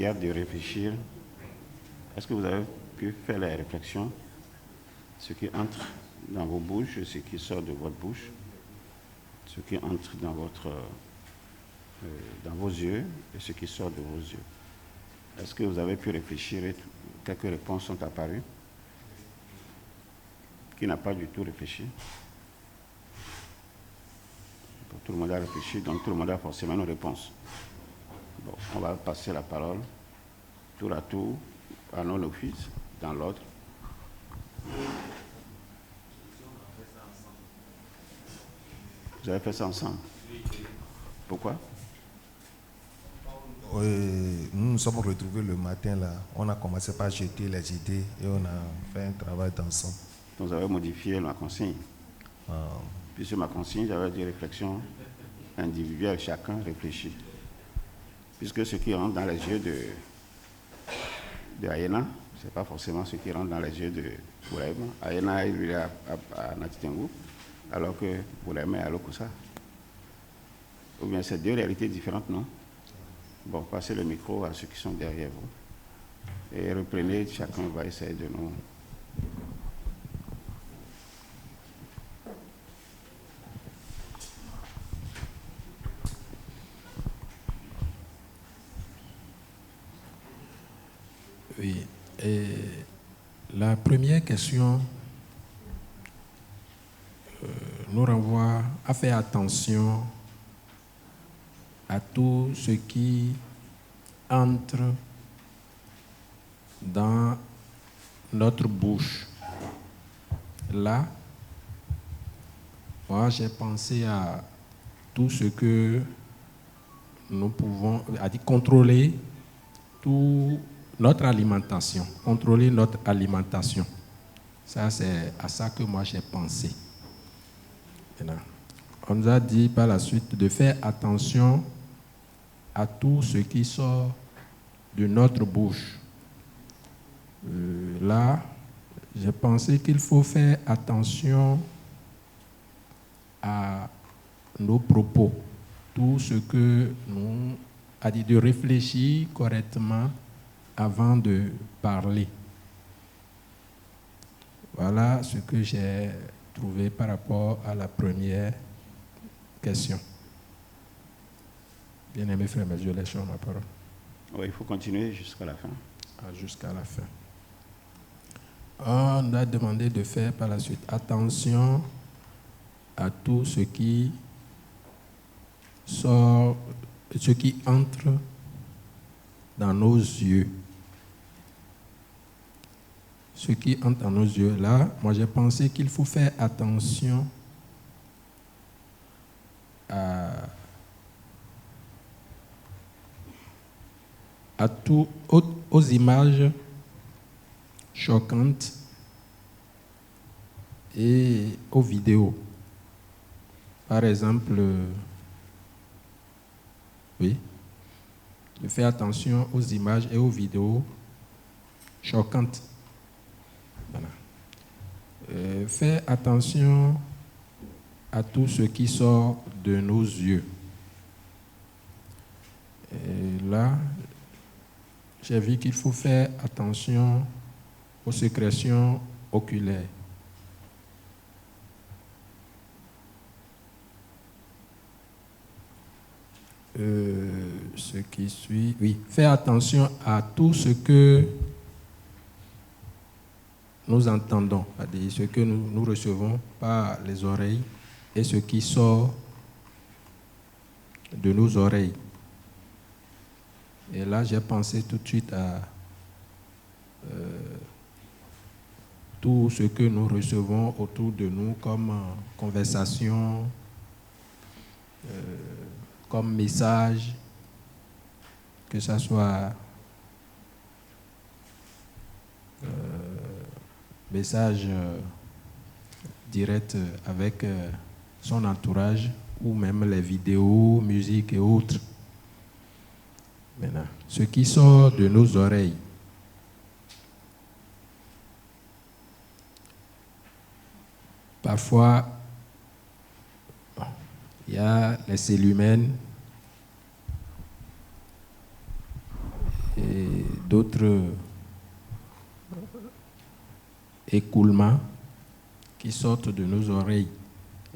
hier de réfléchir. Est-ce que vous avez pu faire la réflexion, ce qui entre dans vos bouches et ce qui sort de votre bouche, ce qui entre dans vos yeux et ce qui sort de vos yeux? Est-ce que vous avez pu réfléchir et quelques réponses sont apparues? Qui n'a pas du tout réfléchi? Bon, tout le monde a réfléchi, donc tout le monde a forcément une réponse. Bon, on va passer la parole tour à tour à nos offices, dans l'ordre. Vous avez fait ça ensemble? Pourquoi? Nous nous sommes retrouvés le matin là. On a commencé par jeter les idées et on a fait un travail d'ensemble. Vous avez modifié ma consigne. Puisque ma consigne, j'avais dit réflexion individuelle, chacun réfléchit. Puisque ce qui rentre dans les yeux de Aïna, ce n'est pas forcément ce qui rentre dans les yeux de Boulaïma. Aïna, il est à Natitengu, alors que Boulaïma est à Lokossa. Ou bien c'est deux réalités différentes, non? Bon, passez le micro à ceux qui sont derrière vous. Et reprenez, chacun va essayer de nous... Oui. Et la première question nous renvoie à faire attention à tout ce qui entre dans notre bouche. Là, moi j'ai pensé à tout ce que nous pouvons, à dire contrôler tout notre alimentation, contrôler notre alimentation. Ça, c'est à ça que moi j'ai pensé. Maintenant, on nous a dit par la suite de faire attention à tout ce qui sort de notre bouche. Là, j'ai pensé qu'il faut faire attention à nos propos, tout ce que nous a dit de réfléchir correctement avant de parler. Voilà ce que j'ai trouvé par rapport à la première question. Bien-aimé frère, je laisse ma parole. Oui, il faut continuer jusqu'à la fin. Jusqu'à la fin. On a demandé de faire par la suite attention à tout ce qui sort, ce qui entre dans nos yeux. Ce qui entre dans nos yeux, là, moi j'ai pensé qu'il faut faire attention aux images choquantes et aux vidéos. Par exemple, oui, de faire attention aux images et aux vidéos choquantes. Voilà. Faire attention à tout ce qui sort de nos yeux. Et là, j'ai vu qu'il faut faire attention aux sécrétions oculaires. Ce qui suit, oui, faire attention à tout ce que nous entendons, c'est-à-dire ce que nous recevons par les oreilles et ce qui sort de nos oreilles. Et là, j'ai pensé tout de suite à tout ce que nous recevons autour de nous comme conversation, comme message, que ce soit message direct avec son entourage ou même les vidéos, musique et autres. Maintenant, ce qui sort de nos oreilles. Parfois, il y a les cellulomènes et d'autres écoulements qui sortent de nos oreilles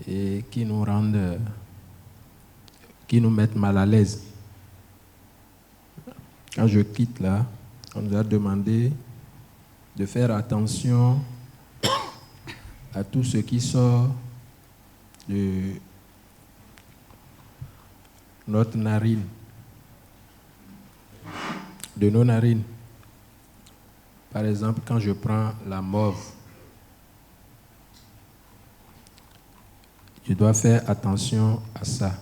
et qui nous rendent, qui nous mettent mal à l'aise. Quand je quitte là, on nous a demandé de faire attention à tout ce qui sort de notre narine, de nos narines. Par exemple, quand je prends la morve, je dois faire attention à ça.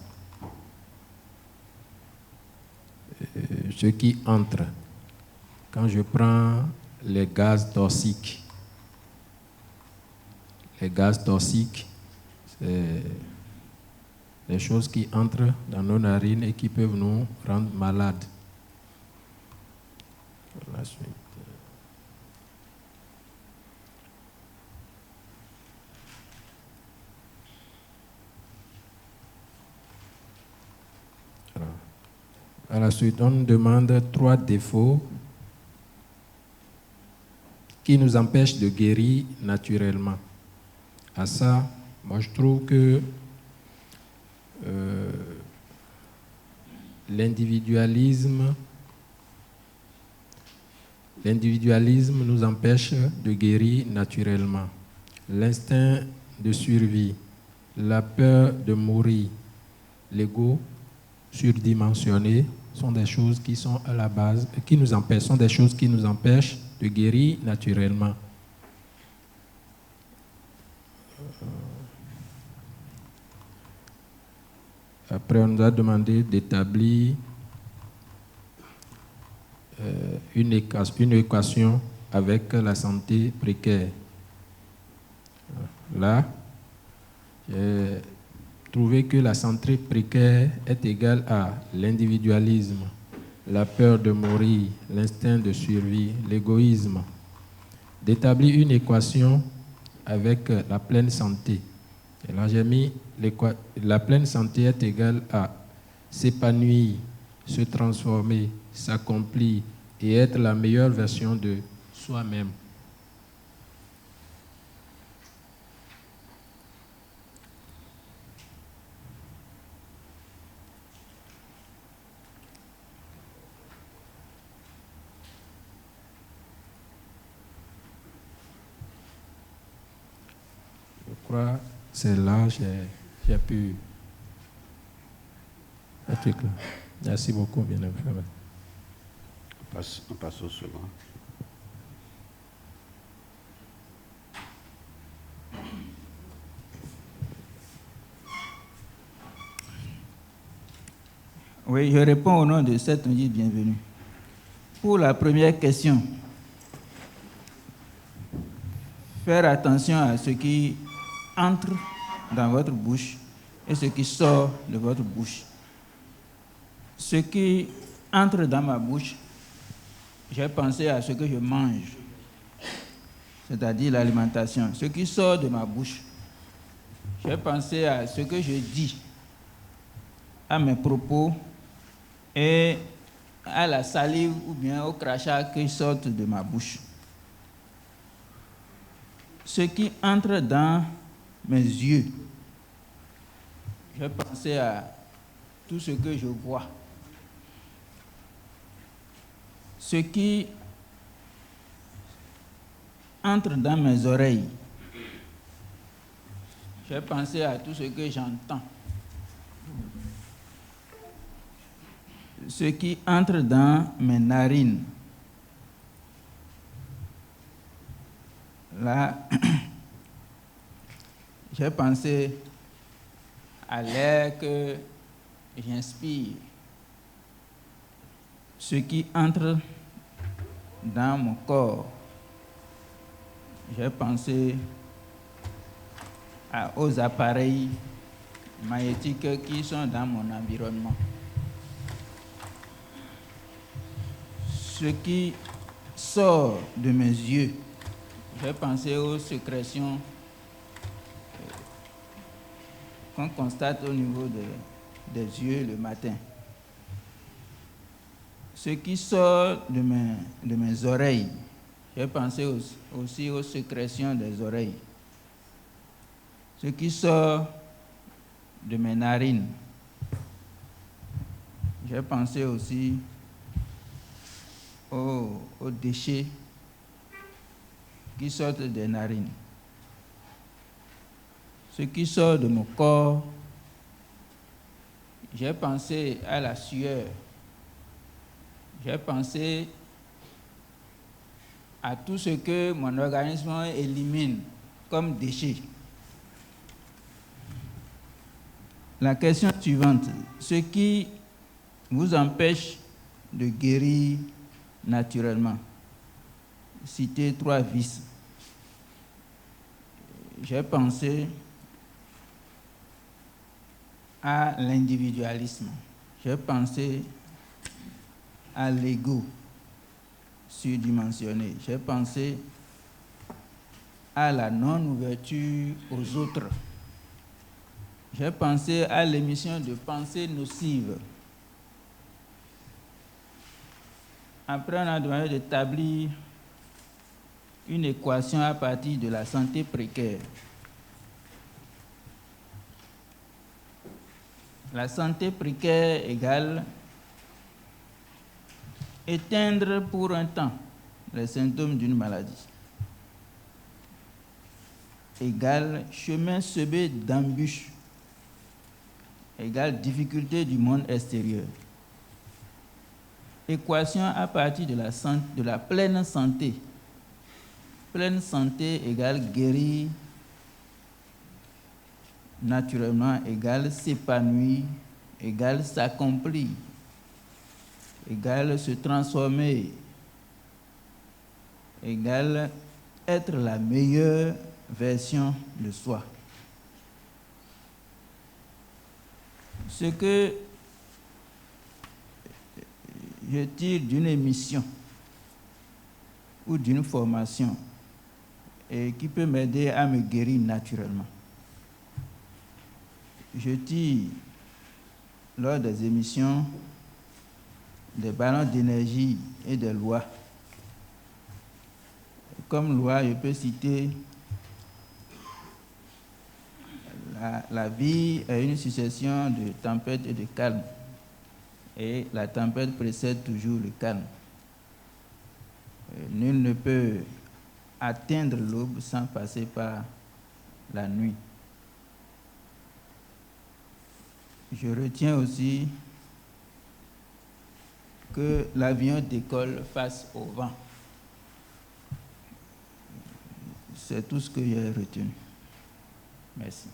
Ce qui entre, quand je prends les gaz toxiques, c'est des choses qui entrent dans nos narines et qui peuvent nous rendre malades. La suite. À la suite, on nous demande 3 défauts qui nous empêchent de guérir naturellement. À ça, moi je trouve que l'individualisme nous empêche de guérir naturellement. L'instinct de survie, la peur de mourir, l'ego surdimensionné sont des choses qui sont à la base, qui nous empêchent, sont des choses qui nous empêchent de guérir naturellement. Après, on nous a demandé d'établir une équation avec la santé précaire. Là, j'ai trouvé que la santé précaire est égale à l'individualisme, la peur de mourir, l'instinct de survie, l'égoïsme. D'établir une équation avec la pleine santé. Et là, j'ai mis la pleine santé est égale à s'épanouir, se transformer, s'accomplir et être la meilleure version de soi-même. Je crois que c'est là que j'ai pu... Un truc là. Merci beaucoup, bien aimé. On passe au second. Oui, je réponds au nom de cette nuit bienvenue. Pour la première question, faire attention à ce qui entre dans votre bouche et ce qui sort de votre bouche. Ce qui entre dans ma bouche, j'ai pensé à ce que je mange, c'est-à-dire l'alimentation. Ce qui sort de ma bouche, j'ai pensé à ce que je dis, à mes propos et à la salive ou bien au crachat qui sortent de ma bouche. Ce qui entre dans mes yeux, j'ai pensé à tout ce que je vois. Ce qui entre dans mes oreilles, j'ai pensé à tout ce que j'entends. Ce qui entre dans mes narines, là, j'ai pensé à l'air que j'inspire. Ce qui entre dans mon corps, j'ai pensé aux appareils magnétiques qui sont dans mon environnement. Ce qui sort de mes yeux, j'ai pensé aux sécrétions qu'on constate au niveau des yeux le matin. Ce qui sort de mes oreilles, j'ai pensé aussi aux sécrétions des oreilles. Ce qui sort de mes narines, j'ai pensé aussi aux déchets qui sortent des narines. Ce qui sort de mon corps, j'ai pensé à la sueur. J'ai pensé à tout ce que mon organisme élimine comme déchets. La question suivante, ce qui vous empêche de guérir naturellement? Citez 3 vices. J'ai pensé à l'individualisme. J'ai pensé à l'ego surdimensionné. J'ai pensé à la non-ouverture aux autres. J'ai pensé à l'émission de pensées nocives. Après, on a demandé d'établir une équation à partir de la santé précaire. La santé précaire égale éteindre pour un temps les symptômes d'une maladie. Égale chemin semé d'embûches. Égale difficulté du monde extérieur. Équation à partir de la pleine santé. Pleine santé égale guérir naturellement, égale s'épanouir, égale s'accomplir, égale se transformer, égale être la meilleure version de soi. Ce que je tire d'une émission ou d'une formation et qui peut m'aider à me guérir naturellement. Je tire lors des émissions des ballons d'énergie et des lois. Comme loi, je peux citer la vie est une succession de tempêtes et de calmes. Et la tempête précède toujours le calme. Nul ne peut atteindre l'aube sans passer par la nuit. Je retiens aussi que l'avion décolle face au vent. C'est tout ce que j'ai retenu. Merci.